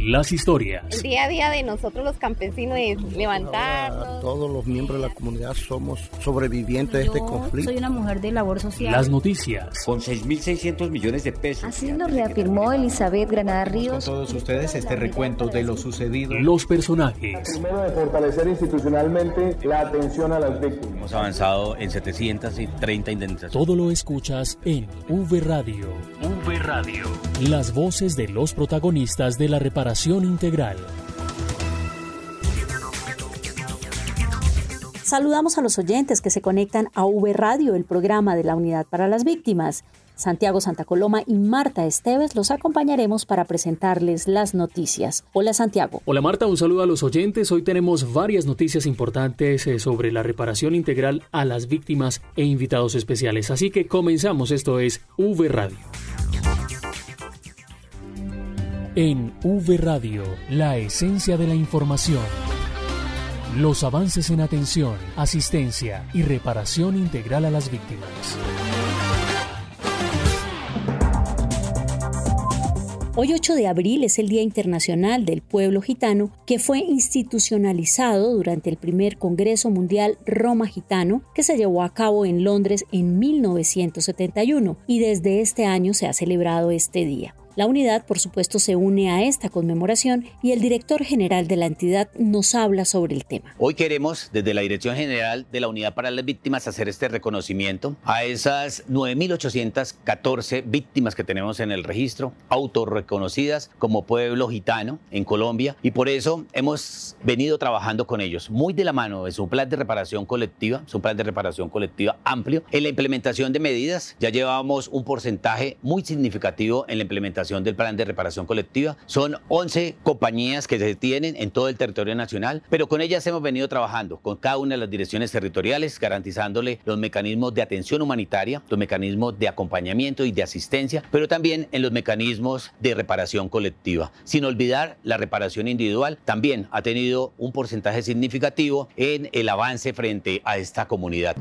las historias. El día a día de nosotros los campesinos es levantarnos. Todos los miembros de la comunidad somos sobrevivientes de este conflicto. Soy una mujer de labor social. Las noticias. Con 6.600 millones de pesos. Así lo reafirmó Elizabeth Granada Ríos. Con todos ustedes este recuento de lo sucedido. Los personajes. Primero, de fortalecer institucionalmente la atención a las víctimas. Hemos avanzado en 730 indemnizaciones. Todo lo escuchas en V Radio. V Radio. Las voces de los protagonistas de la reparación integral. Saludamos a los oyentes que se conectan a V Radio, el programa de la Unidad para las Víctimas. Santiago Santa Coloma y Marta Esteves los acompañaremos para presentarles las noticias. Hola Santiago. Hola Marta, un saludo a los oyentes. Hoy tenemos varias noticias importantes sobre la reparación integral a las víctimas e invitados especiales. Así que comenzamos, esto es V Radio. En V Radio, la esencia de la información. Los avances en atención, asistencia y reparación integral a las víctimas. Hoy 8 de abril es el Día Internacional del Pueblo Gitano, que fue institucionalizado durante el primer Congreso Mundial Roma Gitano, que se llevó a cabo en Londres en 1971, y desde este año se ha celebrado este día. La unidad, por supuesto, se une a esta conmemoración y el director general de la entidad nos habla sobre el tema. Hoy queremos, desde la Dirección General de la Unidad para las Víctimas, hacer este reconocimiento a esas 9.814 víctimas que tenemos en el registro, autorreconocidas como pueblo gitano en Colombia, y por eso hemos venido trabajando con ellos, muy de la mano. Es un plan de reparación colectiva, amplio. En la implementación de medidas, ya llevamos un porcentaje muy significativo en la implementación del plan de reparación colectiva. Son 11 compañías que se tienen en todo el territorio nacional, pero con ellas hemos venido trabajando con cada una de las direcciones territoriales, garantizándole los mecanismos de atención humanitaria, los mecanismos de acompañamiento y de asistencia, pero también en los mecanismos de reparación colectiva. Sin olvidar, la reparación individual también ha tenido un porcentaje significativo en el avance frente a esta comunidad.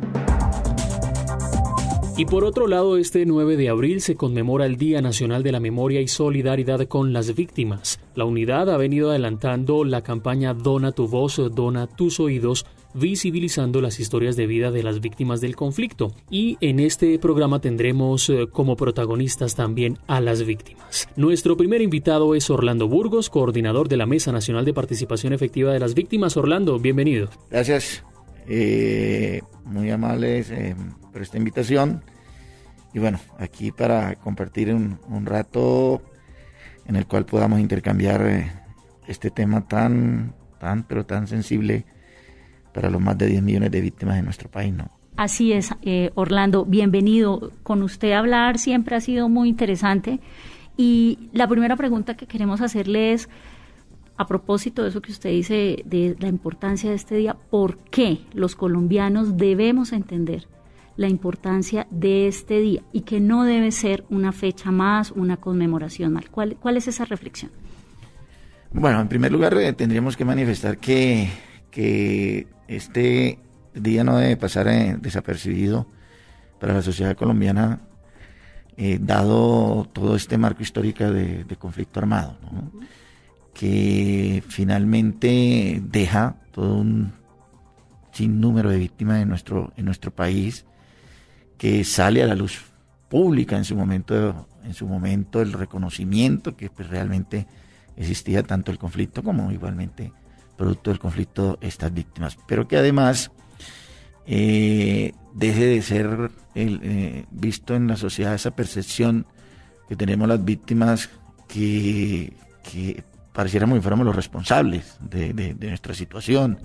Y por otro lado, este 9 de abril se conmemora el Día Nacional de la Memoria y Solidaridad con las Víctimas. La unidad ha venido adelantando la campaña Dona tu voz, dona tus oídos, visibilizando las historias de vida de las víctimas del conflicto. Y en este programa tendremos como protagonistas también a las víctimas. Nuestro primer invitado es Orlando Burgos, coordinador de la Mesa Nacional de Participación Efectiva de las Víctimas. Orlando, bienvenido. Gracias. Muy amables por esta invitación, y bueno, aquí para compartir un rato en el cual podamos intercambiar este tema tan sensible para los más de 10 millones de víctimas de nuestro país, ¿no? Así es, Orlando, bienvenido. Con usted hablar siempre ha sido muy interesante, y la primera pregunta que queremos hacerle es, a propósito de eso que usted dice, de la importancia de este día, ¿por qué los colombianos debemos entender la importancia de este día y que no debe ser una fecha más, una conmemoración más? ¿Cuál es esa reflexión? Bueno, en primer lugar tendríamos que manifestar que este día no debe pasar desapercibido para la sociedad colombiana, dado todo este marco histórico de conflicto armado, ¿no? Que finalmente deja todo un sinnúmero de víctimas en nuestro país, que sale a la luz pública en su momento el reconocimiento que pues realmente existía tanto el conflicto como igualmente producto del conflicto estas víctimas, pero que además deje de ser visto en la sociedad esa percepción que tenemos las víctimas que pareciéramos que fuéramos los responsables de nuestra situación.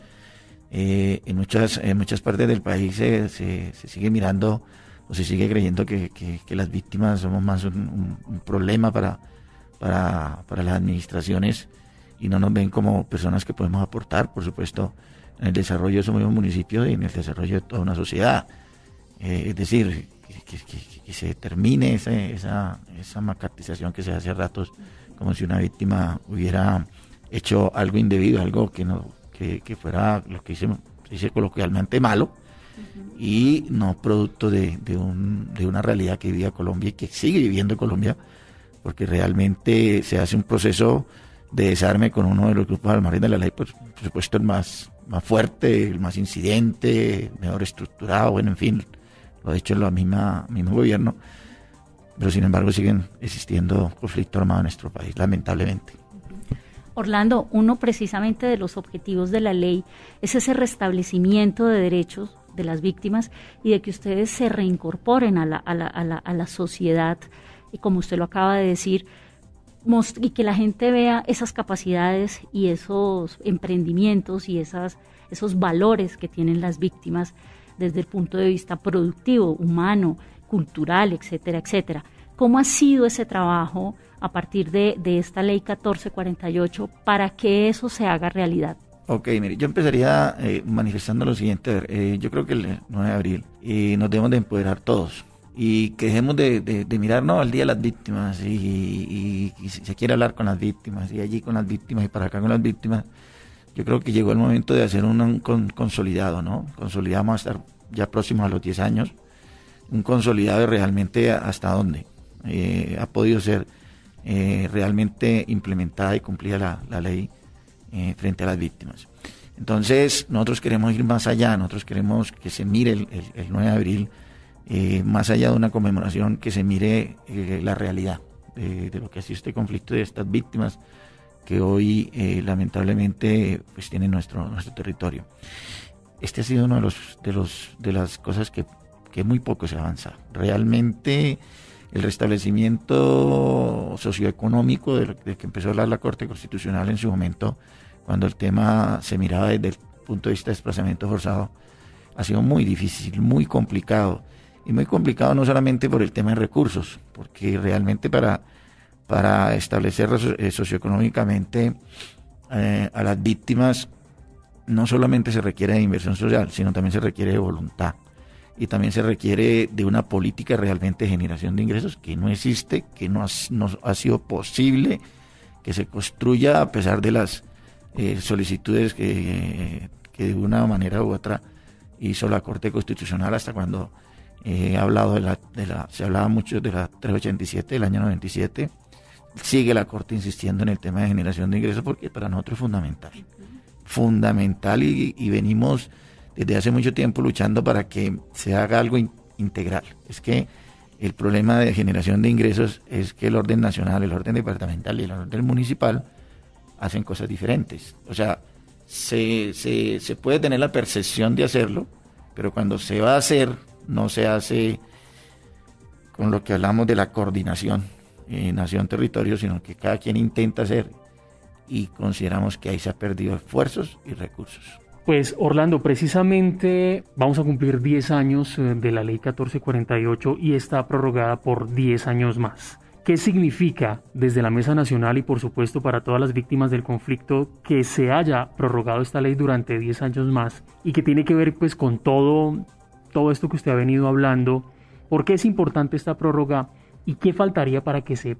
En muchas partes del país se sigue mirando o se sigue creyendo que las víctimas somos más un problema para las administraciones, y no nos ven como personas que podemos aportar, por supuesto, en el desarrollo de esos mismos municipios y en el desarrollo de toda una sociedad. Es decir, que se termine esa macartización que se hace a ratos, como si una víctima hubiera hecho algo indebido, algo que fuera lo que se dice coloquialmente malo, y no producto de una realidad que vivía Colombia y que sigue viviendo Colombia, porque realmente se hace un proceso desarme con uno de los grupos al margen de la ley, pues, por supuesto el más fuerte, el más incidente, mejor estructurado, bueno, en fin, lo ha hecho el mismo gobierno, pero sin embargo siguen existiendo conflictos armados en nuestro país, lamentablemente. Orlando, uno precisamente de los objetivos de la ley es ese restablecimiento de derechos de las víctimas y de que ustedes se reincorporen a la sociedad, y como usted lo acaba de decir, y que la gente vea esas capacidades y esos emprendimientos y esos valores que tienen las víctimas desde el punto de vista productivo, humano, cultural, etcétera, etcétera. ¿Cómo ha sido ese trabajo a partir de esta ley 1448 para que eso se haga realidad? Ok, mire, yo empezaría manifestando lo siguiente. Yo creo que el 9 de abril nos debemos de empoderar todos y que dejemos de mirarnos al día de las víctimas y si se quiere hablar con las víctimas y allí con las víctimas y para acá con las víctimas. Yo creo que llegó el momento de hacer un consolidado, ¿no? Consolidado, vamos a estar ya próximos a los 10 años, un consolidado de realmente hasta dónde ha podido ser realmente implementada y cumplida la ley frente a las víctimas. Entonces, nosotros queremos ir más allá, nosotros queremos que se mire el 9 de abril, más allá de una conmemoración, que se mire la realidad de lo que ha sido este conflicto de estas víctimas que hoy lamentablemente pues tienen nuestro territorio. Este ha sido uno de las cosas que muy poco se ha avanzado. Realmente el restablecimiento socioeconómico de que empezó a hablar la Corte Constitucional en su momento, cuando el tema se miraba desde el punto de vista de desplazamiento forzado, ha sido muy difícil, muy complicado. Y muy complicado no solamente por el tema de recursos, porque realmente para establecer socioeconómicamente a las víctimas no solamente se requiere de inversión social, sino también se requiere de voluntad. Y también se requiere de una política realmente de generación de ingresos que no existe, que no ha sido posible que se construya a pesar de las solicitudes que de una manera u otra hizo la Corte Constitucional hasta cuando he hablado se hablaba mucho de la 387 del año 97. Sigue la Corte insistiendo en el tema de generación de ingresos porque para nosotros es fundamental y venimos desde hace mucho tiempo luchando para que se haga algo integral. Es que el problema de generación de ingresos es que el orden nacional, el orden departamental y el orden municipal hacen cosas diferentes. O sea, se puede tener la percepción de hacerlo, pero cuando se va a hacer, no se hace con lo que hablamos de la coordinación nación-territorio, sino que cada quien intenta hacer y consideramos que ahí se ha perdido esfuerzos y recursos. Pues Orlando, precisamente vamos a cumplir 10 años de la ley 1448 y está prorrogada por 10 años más. ¿Qué significa desde la Mesa Nacional y por supuesto para todas las víctimas del conflicto que se haya prorrogado esta ley durante 10 años más y que tiene que ver pues con todo esto que usted ha venido hablando? ¿Por qué es importante esta prórroga y qué faltaría para que se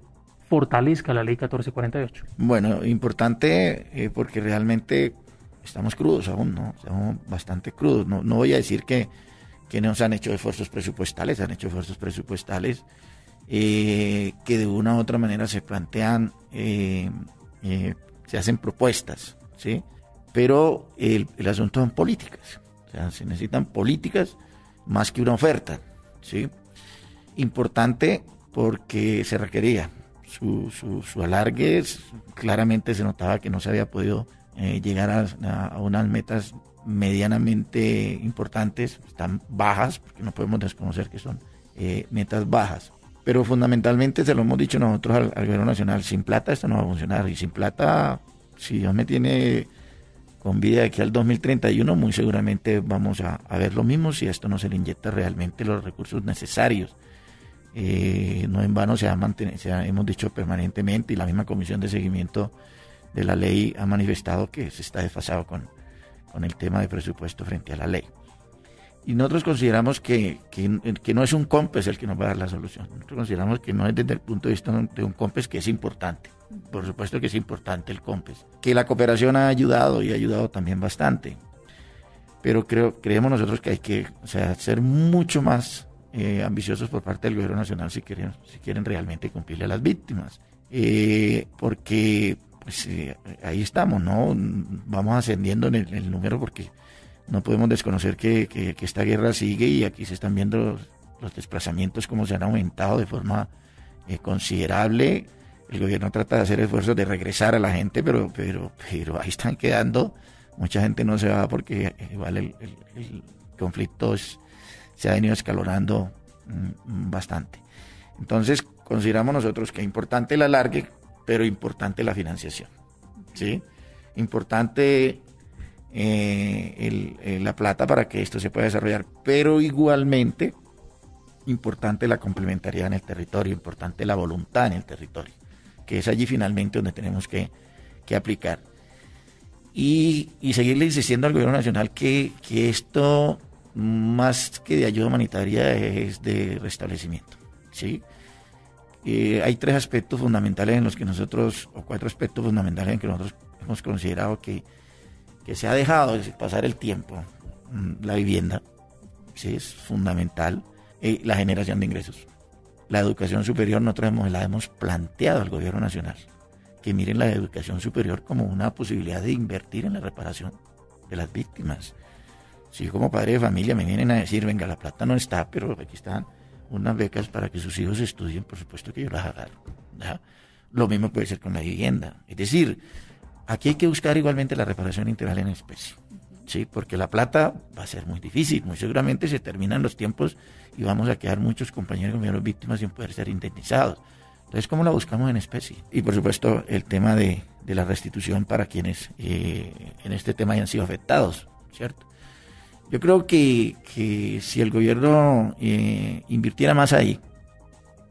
fortalezca la ley 1448? Bueno, importante porque realmente estamos crudos aún, ¿no? Estamos bastante crudos. No voy a decir que no se han hecho esfuerzos presupuestales, que de una u otra manera se plantean, se hacen propuestas, ¿sí? Pero el asunto son políticas, o sea, se necesitan políticas más que una oferta, ¿sí? Importante porque se requería su alargue, claramente se notaba que no se había podido llegar a unas metas medianamente importantes, están bajas, porque no podemos desconocer que son metas bajas. Pero fundamentalmente, se lo hemos dicho nosotros al gobierno nacional, sin plata esto no va a funcionar. Y sin plata, si Dios me tiene con vida de aquí al 2031, muy seguramente vamos a ver lo mismo si a esto no se le inyecta realmente los recursos necesarios. No en vano hemos dicho permanentemente, y la misma Comisión de Seguimiento de la Ley ha manifestado que se está desfasado con el tema de presupuesto frente a la ley. Y nosotros consideramos que no es un COMPES el que nos va a dar la solución. Nosotros consideramos que no es desde el punto de vista de un COMPES, que es importante. Por supuesto que es importante el COMPES. Que la cooperación ha ayudado y ha ayudado también bastante. Pero creemos nosotros que hay que ser mucho más ambiciosos por parte del gobierno nacional si quieren realmente cumplirle a las víctimas. Porque pues ahí estamos, ¿no? Vamos ascendiendo en el número porque no podemos desconocer que esta guerra sigue y aquí se están viendo los desplazamientos como se han aumentado de forma considerable. El gobierno trata de hacer esfuerzos de regresar a la gente, pero ahí están quedando. Mucha gente no se va porque igual el conflicto se ha venido escalonando bastante. Entonces consideramos nosotros que es importante el alargue, pero importante la financiación, ¿sí? Importante la plata para que esto se pueda desarrollar, pero igualmente importante la complementariedad en el territorio, importante la voluntad en el territorio, que es allí finalmente donde tenemos que aplicar. Y seguirle insistiendo al gobierno nacional que esto, más que de ayuda humanitaria, es de restablecimiento, ¿sí? Hay 3 aspectos fundamentales en los que nosotros, o 4 aspectos fundamentales en que nosotros hemos considerado que se ha dejado pasar el tiempo. La vivienda, sí, es fundamental. La generación de ingresos. La educación superior, nosotros la hemos planteado al gobierno nacional, que miren la educación superior como una posibilidad de invertir en la reparación de las víctimas. Si como padre de familia me vienen a decir, venga, la plata no está, pero aquí están unas becas para que sus hijos estudien, por supuesto que yo las agarro, ¿ya? Lo mismo puede ser con la vivienda. Es decir, aquí hay que buscar igualmente la reparación integral en especie, ¿sí? Porque la plata va a ser muy difícil, muy seguramente se terminan los tiempos y vamos a quedar muchos compañeros y compañeras víctimas sin poder ser indemnizados. Entonces, ¿cómo la buscamos en especie? Y por supuesto, el tema de la restitución para quienes en este tema hayan sido afectados, ¿cierto? Yo creo que si el gobierno invirtiera más ahí,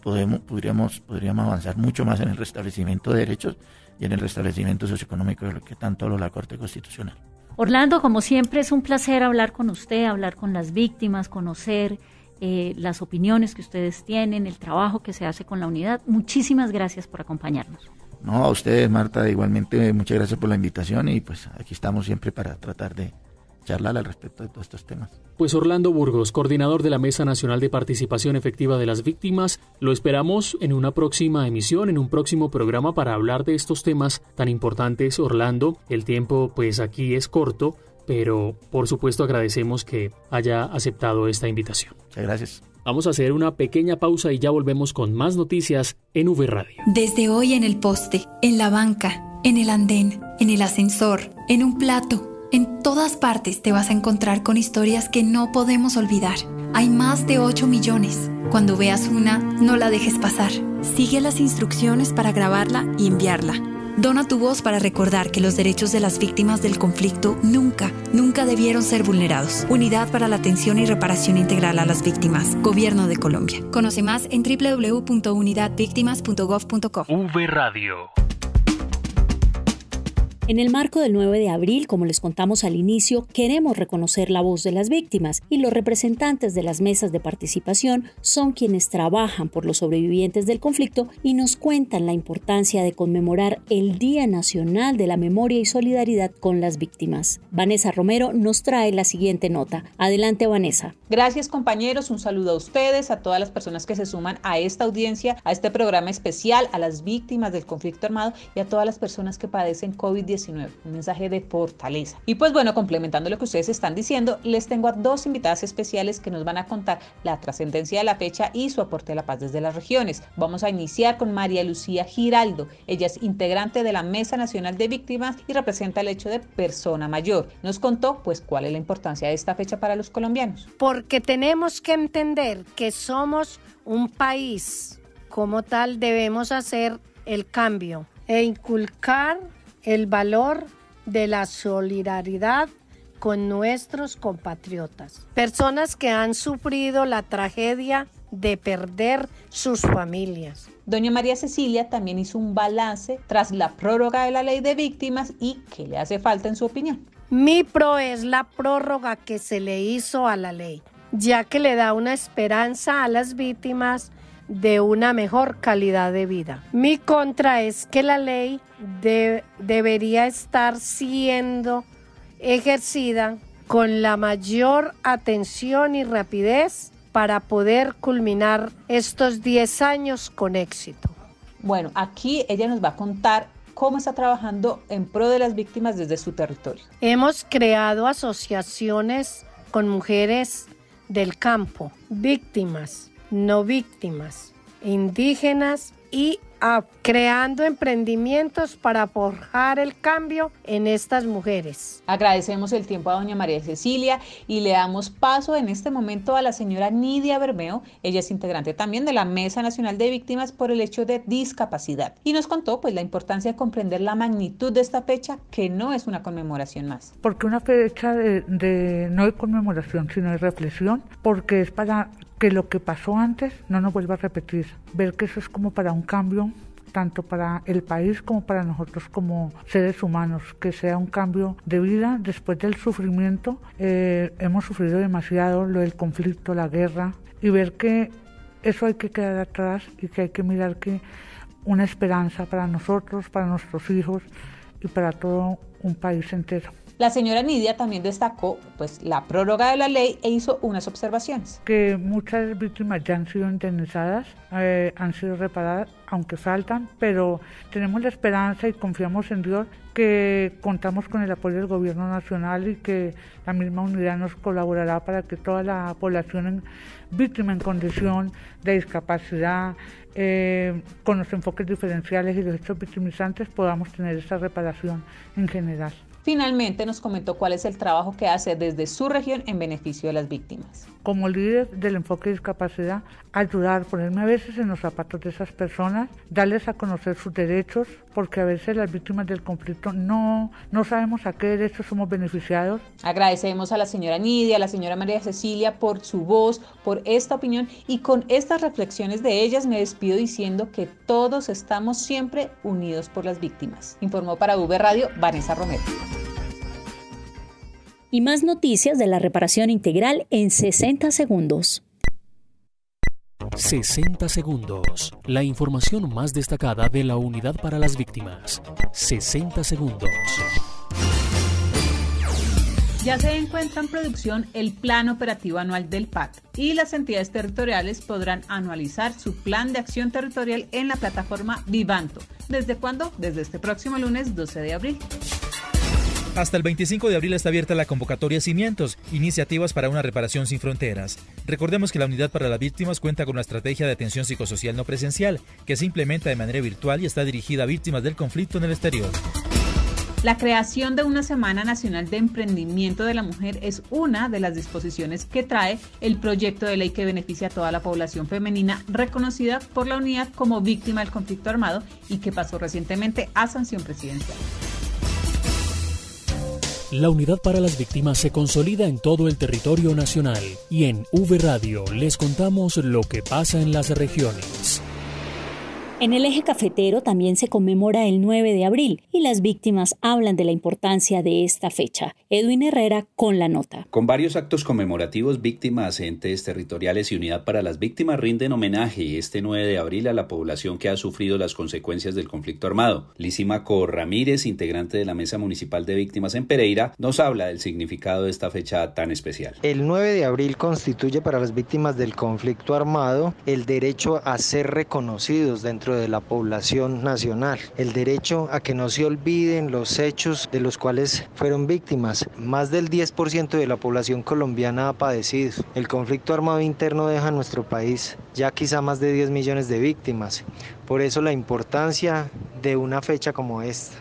podríamos avanzar mucho más en el restablecimiento de derechos y en el restablecimiento socioeconómico de lo que tanto habló la Corte Constitucional. Orlando, como siempre, es un placer hablar con usted, hablar con las víctimas, conocer las opiniones que ustedes tienen, el trabajo que se hace con la unidad. Muchísimas gracias por acompañarnos. No, a ustedes, Marta, igualmente muchas gracias por la invitación y pues aquí estamos siempre para tratar de charlar al respecto de todos estos temas. Pues Orlando Burgos, coordinador de la Mesa Nacional de Participación Efectiva de las Víctimas, lo esperamos en una próxima emisión, en un próximo programa para hablar de estos temas tan importantes. Orlando, el tiempo pues aquí es corto, pero por supuesto agradecemos que haya aceptado esta invitación. Muchas gracias. Vamos a hacer una pequeña pausa y ya volvemos con más noticias en V Radio. Desde hoy en el poste, en la banca, en el andén, en el ascensor, en un plato, en todas partes te vas a encontrar con historias que no podemos olvidar. Hay más de 8 millones. Cuando veas una, no la dejes pasar. Sigue las instrucciones para grabarla y enviarla. Dona tu voz para recordar que los derechos de las víctimas del conflicto nunca debieron ser vulnerados. Unidad para la Atención y Reparación Integral a las Víctimas. Gobierno de Colombia. Conoce más en www.unidadvictimas.gov.co. V Radio. En el marco del 9 de abril, como les contamos al inicio, queremos reconocer la voz de las víctimas y los representantes de las mesas de participación son quienes trabajan por los sobrevivientes del conflicto y nos cuentan la importancia de conmemorar el Día Nacional de la Memoria y Solidaridad con las Víctimas. Vanessa Romero nos trae la siguiente nota. Adelante, Vanessa. Gracias, compañeros. Un saludo a ustedes, a todas las personas que se suman a esta audiencia, a este programa especial, a las víctimas del conflicto armado y a todas las personas que padecen COVID-19. Un mensaje de fortaleza. Y pues bueno, complementando lo que ustedes están diciendo, les tengo a 2 invitadas especiales que nos van a contar la trascendencia de la fecha y su aporte a la paz desde las regiones. Vamos a iniciar con María Lucía Giraldo. Ella es integrante de la Mesa Nacional de Víctimas y representa el hecho de persona mayor. Nos contó pues cuál es la importancia de esta fecha para los colombianos. Porque tenemos que entender que somos un país, como tal debemos hacer el cambio e inculcar el valor de la solidaridad con nuestros compatriotas, personas que han sufrido la tragedia de perder sus familias. Doña María Cecilia también hizo un balance tras la prórroga de la ley de víctimas y qué le hace falta en su opinión. Mi pro es la prórroga que se le hizo a la ley, ya que le da una esperanza a las víctimas de una mejor calidad de vida. Mi contra es que la ley debería estar siendo ejercida con la mayor atención y rapidez para poder culminar estos 10 años con éxito. Bueno, aquí ella nos va a contar cómo está trabajando en pro de las víctimas desde su territorio. Hemos creado asociaciones con mujeres del campo, víctimas, no víctimas, indígenas y creando emprendimientos para forjar el cambio en estas mujeres. Agradecemos el tiempo a doña María Cecilia y le damos paso en este momento a la señora Nidia Bermeo. Ella es integrante también de la Mesa Nacional de Víctimas por el hecho de discapacidad y nos contó pues la importancia de comprender la magnitud de esta fecha, que no es una conmemoración más. Porque una fecha no de conmemoración, sino de reflexión, porque es para que lo que pasó antes no nos vuelva a repetir, ver que eso es como para un cambio, tanto para el país como para nosotros como seres humanos, que sea un cambio de vida después del sufrimiento. Hemos sufrido demasiado lo del conflicto, la guerra, y ver que eso hay que quedar atrás y que hay que mirar que una esperanza para nosotros, para nuestros hijos y para todo un país entero. La señora Nidia también destacó pues la prórroga de la ley e hizo unas observaciones. Que muchas víctimas ya han sido indemnizadas, han sido reparadas, aunque faltan, pero tenemos la esperanza y confiamos en Dios que contamos con el apoyo del gobierno nacional y que la misma unidad nos colaborará para que toda la población víctima en condición de discapacidad, con los enfoques diferenciales y los hechos victimizantes, podamos tener esa reparación en general. Finalmente nos comentó cuál es el trabajo que hace desde su región en beneficio de las víctimas. Como líder del enfoque de discapacidad, ayudar, ponerme a veces en los zapatos de esas personas, darles a conocer sus derechos, porque a veces las víctimas del conflicto no sabemos a qué derechos somos beneficiados. Agradecemos a la señora Nidia, a la señora María Cecilia por su voz, por esta opinión, y con estas reflexiones de ellas me despido diciendo que todos estamos siempre unidos por las víctimas. Informó para V Radio Vanessa Romero. Y más noticias de la reparación integral en 60 segundos. 60 segundos. La información más destacada de la Unidad para las Víctimas. 60 segundos. Ya se encuentra en producción el Plan Operativo Anual del PAT y las entidades territoriales podrán anualizar su Plan de Acción Territorial en la plataforma Vivanto. ¿Desde cuándo? Desde este próximo lunes 12 de abril. Hasta el 25 de abril está abierta la convocatoria Cimientos, iniciativas para una reparación sin fronteras. Recordemos que la Unidad para las Víctimas cuenta con una estrategia de atención psicosocial no presencial, que se implementa de manera virtual y está dirigida a víctimas del conflicto en el exterior. La creación de una Semana Nacional de Emprendimiento de la Mujer es una de las disposiciones que trae el proyecto de ley que beneficia a toda la población femenina reconocida por la unidad como víctima del conflicto armado y que pasó recientemente a sanción presidencial. La Unidad para las Víctimas se consolida en todo el territorio nacional y en V Radio les contamos lo que pasa en las regiones. En el eje cafetero también se conmemora el 9 de abril y las víctimas hablan de la importancia de esta fecha. Edwin Herrera con la nota. Con varios actos conmemorativos, víctimas, entes territoriales y Unidad para las Víctimas rinden homenaje este 9 de abril a la población que ha sufrido las consecuencias del conflicto armado. Lisímaco Ramírez, integrante de la Mesa Municipal de Víctimas en Pereira, nos habla del significado de esta fecha tan especial. El 9 de abril constituye para las víctimas del conflicto armado el derecho a ser reconocidos dentro de la población nacional, el derecho a que no se olviden los hechos de los cuales fueron víctimas. Más del 10% de la población colombiana ha padecido. El conflicto armado interno deja en nuestro país ya quizá más de 10 millones de víctimas. Por eso la importancia de una fecha como esta.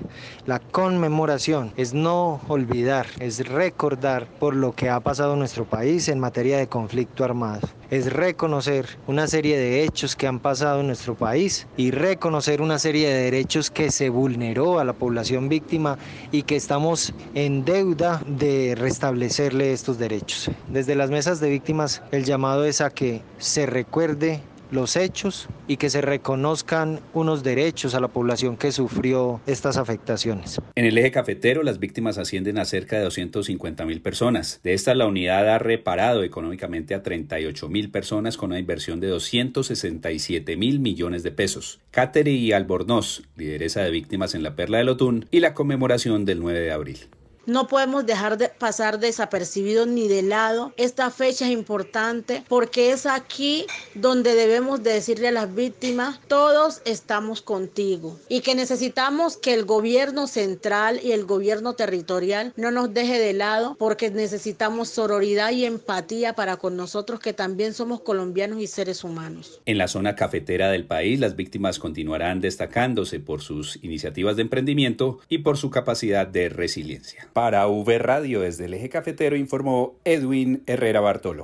La conmemoración es no olvidar, es recordar por lo que ha pasado en nuestro país en materia de conflicto armado. Es reconocer una serie de hechos que han pasado en nuestro país y reconocer una serie de derechos que se vulneró a la población víctima y que estamos en deuda de restablecerle estos derechos. Desde las mesas de víctimas, el llamado es a que se recuerde los hechos y que se reconozcan unos derechos a la población que sufrió estas afectaciones. En el eje cafetero, las víctimas ascienden a cerca de 250.000 personas. De estas, la unidad ha reparado económicamente a 38.000 personas con una inversión de 267.000 millones de pesos. Kateri Albornoz, lideresa de víctimas en la Perla del Otún, y la conmemoración del 9 de abril. No podemos dejar de pasar desapercibidos ni de lado. Esta fecha es importante porque es aquí donde debemos de decirle a las víctimas, todos estamos contigo, y que necesitamos que el gobierno central y el gobierno territorial no nos deje de lado, porque necesitamos sororidad y empatía para con nosotros, que también somos colombianos y seres humanos. En la zona cafetera del país, las víctimas continuarán destacándose por sus iniciativas de emprendimiento y por su capacidad de resiliencia. Para V Radio, desde el eje cafetero, informó Edwin Herrera Bartolo.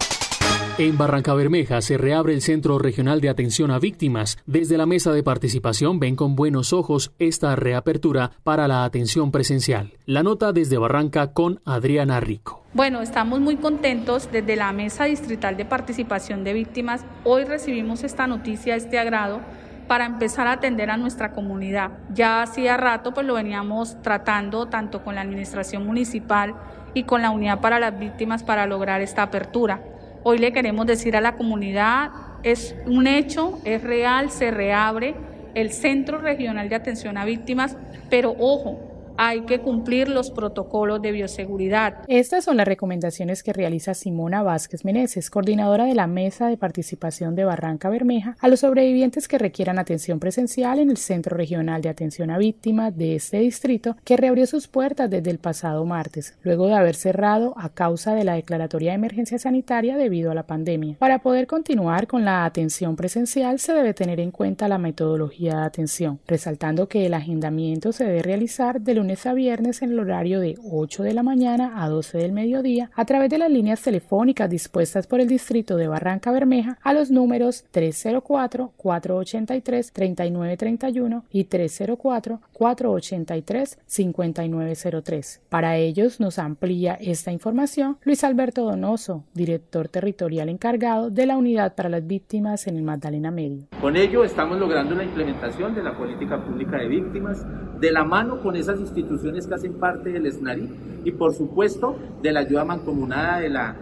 En Barrancabermeja se reabre el Centro Regional de Atención a Víctimas. Desde la mesa de participación ven con buenos ojos esta reapertura para la atención presencial. La nota desde Barranca con Adriana Rico. Bueno, estamos muy contentos desde la Mesa Distrital de Participación de Víctimas. Hoy recibimos esta noticia, este agrado, para empezar a atender a nuestra comunidad. Ya hacía rato pues lo veníamos tratando tanto con la administración municipal y con la Unidad para las Víctimas para lograr esta apertura. Hoy le queremos decir a la comunidad, es un hecho, es real, se reabre el Centro Regional de Atención a Víctimas, pero ojo, hay que cumplir los protocolos de bioseguridad. Estas son las recomendaciones que realiza Simona Vázquez Meneses, coordinadora de la Mesa de Participación de Barrancabermeja, a los sobrevivientes que requieran atención presencial en el Centro Regional de Atención a Víctimas de este distrito, que reabrió sus puertas desde el pasado martes, luego de haber cerrado a causa de la declaratoria de emergencia sanitaria debido a la pandemia. Para poder continuar con la atención presencial se debe tener en cuenta la metodología de atención, resaltando que el agendamiento se debe realizar de lunes a viernes en el horario de 8 de la mañana a 12 del mediodía a través de las líneas telefónicas dispuestas por el distrito de Barrancabermeja a los números 304-483-3931 y 304-483-5903. Para ellos nos amplía esta información Luis Alberto Donoso, director territorial encargado de la Unidad para las Víctimas en el Magdalena Medio. Con ello estamos logrando la implementación de la política pública de víctimas de la mano con esas instituciones que hacen parte del SNARI y por supuesto de la ayuda mancomunada de la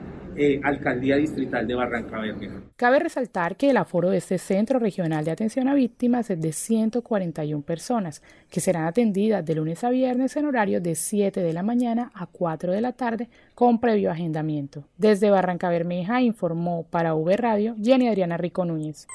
Alcaldía Distrital de Barrancabermeja. Cabe resaltar que el aforo de este Centro Regional de Atención a Víctimas es de 141 personas, que serán atendidas de lunes a viernes en horarios de 7 de la mañana a 4 de la tarde con previo agendamiento. Desde Barrancabermeja informó para V Radio Jenny Adriana Rico Núñez.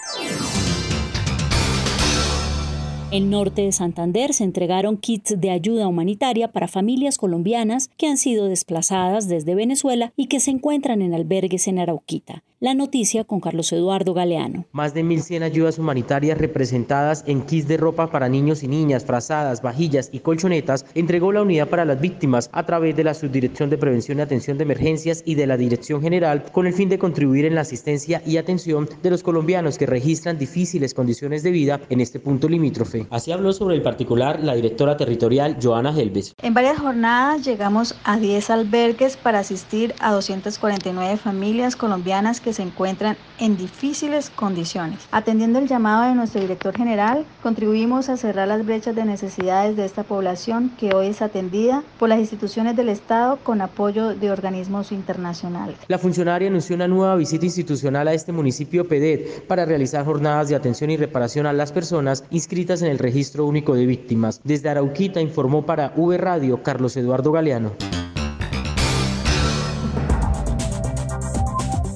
En norte de Santander se entregaron kits de ayuda humanitaria para familias colombianas que han sido desplazadas desde Venezuela y que se encuentran en albergues en Arauquita. La noticia con Carlos Eduardo Galeano. Más de 1.100 ayudas humanitarias representadas en kits de ropa para niños y niñas, frazadas, vajillas y colchonetas entregó la Unidad para las Víctimas a través de la Subdirección de Prevención y Atención de Emergencias y de la Dirección General con el fin de contribuir en la asistencia y atención de los colombianos que registran difíciles condiciones de vida en este punto limítrofe. Así habló sobre el particular la directora territorial Joana Helves. En varias jornadas llegamos a 10 albergues para asistir a 249 familias colombianas que se encuentran en difíciles condiciones. Atendiendo el llamado de nuestro director general, contribuimos a cerrar las brechas de necesidades de esta población que hoy es atendida por las instituciones del Estado con apoyo de organismos internacionales. La funcionaria anunció una nueva visita institucional a este municipio PEDET para realizar jornadas de atención y reparación a las personas inscritas en el Registro Único de Víctimas. Desde Arauquita informó para V Radio Carlos Eduardo Galeano.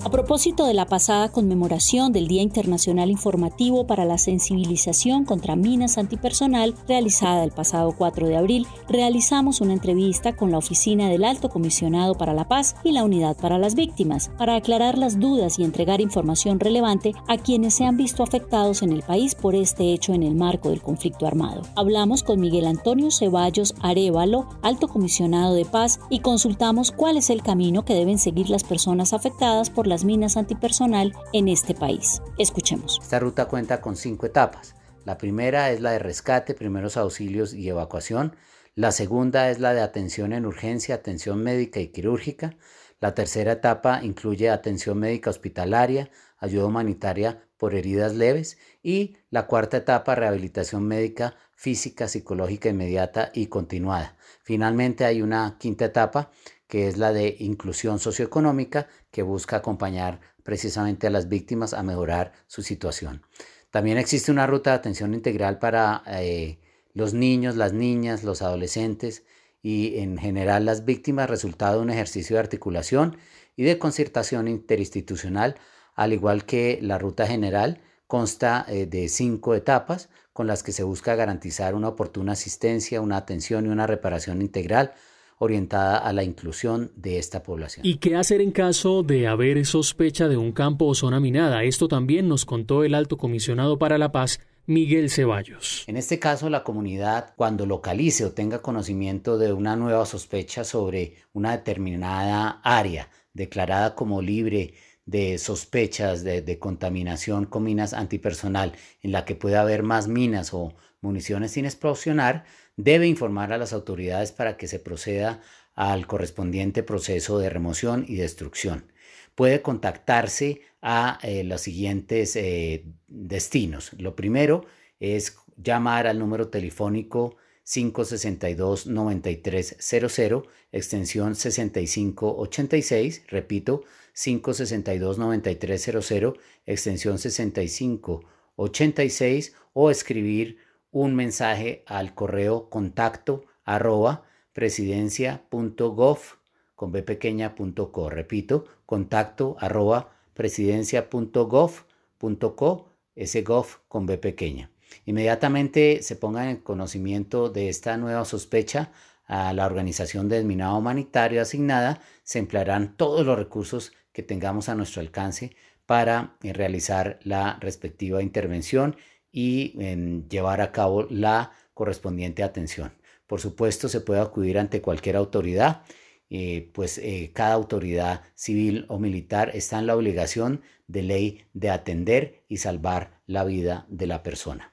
A propósito de la pasada conmemoración del Día Internacional Informativo para la Sensibilización contra Minas Antipersonal, realizada el pasado 4 de abril, realizamos una entrevista con la Oficina del Alto Comisionado para la Paz y la Unidad para las Víctimas, para aclarar las dudas y entregar información relevante a quienes se han visto afectados en el país por este hecho en el marco del conflicto armado. Hablamos con Miguel Antonio Ceballos Arévalo, Alto Comisionado de Paz, y consultamos cuál es el camino que deben seguir las personas afectadas por las minas antipersonal en este país. Escuchemos. Esta ruta cuenta con 5 etapas. La primera es la de rescate, primeros auxilios y evacuación. La segunda es la de atención en urgencia, atención médica y quirúrgica. La tercera etapa incluye atención médica hospitalaria, ayuda humanitaria por heridas leves. Y la cuarta etapa, rehabilitación médica, física, psicológica inmediata y continuada. Finalmente hay una quinta etapa, que es la de inclusión socioeconómica, que busca acompañar precisamente a las víctimas a mejorar su situación. También existe una ruta de atención integral para los niños, las niñas, los adolescentes y en general las víctimas, resultado de un ejercicio de articulación y de concertación interinstitucional, al igual que la ruta general, consta de 5 etapas con las que se busca garantizar una oportuna asistencia, una atención y una reparación integral orientada a la inclusión de esta población. ¿Y qué hacer en caso de haber sospecha de un campo o zona minada? Esto también nos contó el Alto Comisionado para la Paz, Miguel Ceballos. En este caso, la comunidad, cuando localice o tenga conocimiento de una nueva sospecha sobre una determinada área declarada como libre de sospechas de contaminación con minas antipersonal, en la que puede haber más minas o municiones sin explosionar, debe informar a las autoridades para que se proceda al correspondiente proceso de remoción y destrucción. Puede contactarse a los siguientes destinos. Lo primero es llamar al número telefónico 562-9300, extensión 6586, repito, 562-9300, extensión 6586, o escribir un mensaje al correo contacto @presidencia.gov.co. Repito, contacto @presidencia.gov.co, ese gov con B pequeña. Inmediatamente se ponga en conocimiento de esta nueva sospecha, a la organización de desminado humanitario asignada se emplearán todos los recursos que tengamos a nuestro alcance para realizar la respectiva intervención y llevar a cabo la correspondiente atención. Por supuesto, se puede acudir ante cualquier autoridad, cada autoridad civil o militar está en la obligación de ley de atender y salvar la vida de la persona.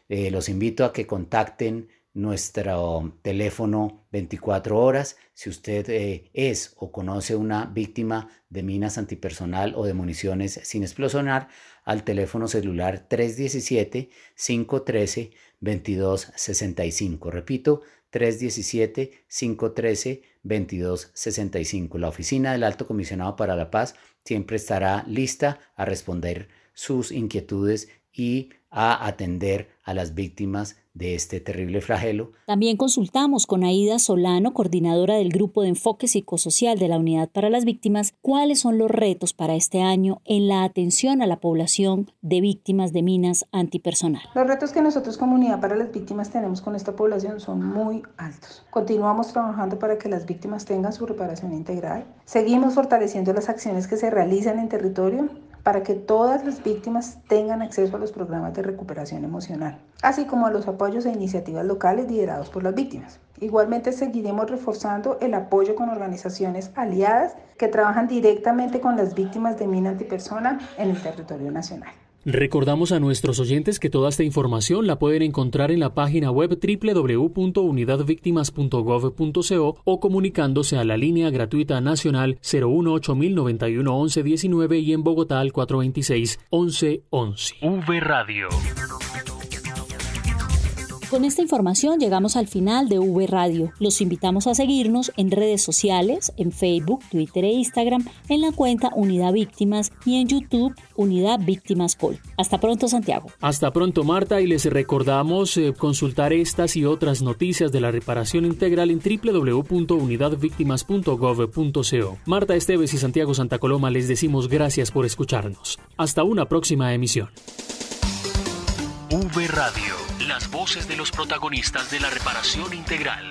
Los invito a que contacten nuestro teléfono 24 horas si usted es o conoce una víctima de minas antipersonal o de municiones sin explosionar, al teléfono celular 317-513-2265. Repito, 317-513-2265. La oficina del Alto Comisionado para la Paz siempre estará lista a responder sus inquietudes y a atender a las víctimas de este terrible flagelo. También consultamos con Aida Solano, coordinadora del Grupo de Enfoque Psicosocial de la Unidad para las Víctimas, cuáles son los retos para este año en la atención a la población de víctimas de minas antipersonal. Los retos que nosotros como Unidad para las Víctimas tenemos con esta población son muy altos. Continuamos trabajando para que las víctimas tengan su reparación integral. Seguimos fortaleciendo las acciones que se realizan en territorio para que todas las víctimas tengan acceso a los programas de recuperación emocional, así como a los apoyos e iniciativas locales liderados por las víctimas. Igualmente seguiremos reforzando el apoyo con organizaciones aliadas que trabajan directamente con las víctimas de mina antipersona en el territorio nacional. Recordamos a nuestros oyentes que toda esta información la pueden encontrar en la página web www.unidadvictimas.gov.co o comunicándose a la línea gratuita nacional 018-091-1119 y en Bogotá al 426-1111. V Radio. Con esta información llegamos al final de V Radio. Los invitamos a seguirnos en redes sociales, en Facebook, Twitter e Instagram, en la cuenta Unidad Víctimas y en YouTube Unidad Víctimas Col. Hasta pronto, Santiago. Hasta pronto, Marta, y les recordamos consultar estas y otras noticias de la reparación integral en www.unidadvictimas.gov.co. Marta Esteves y Santiago Santa Coloma les decimos gracias por escucharnos. Hasta una próxima emisión. V Radio. Las voces de los protagonistas de la reparación integral.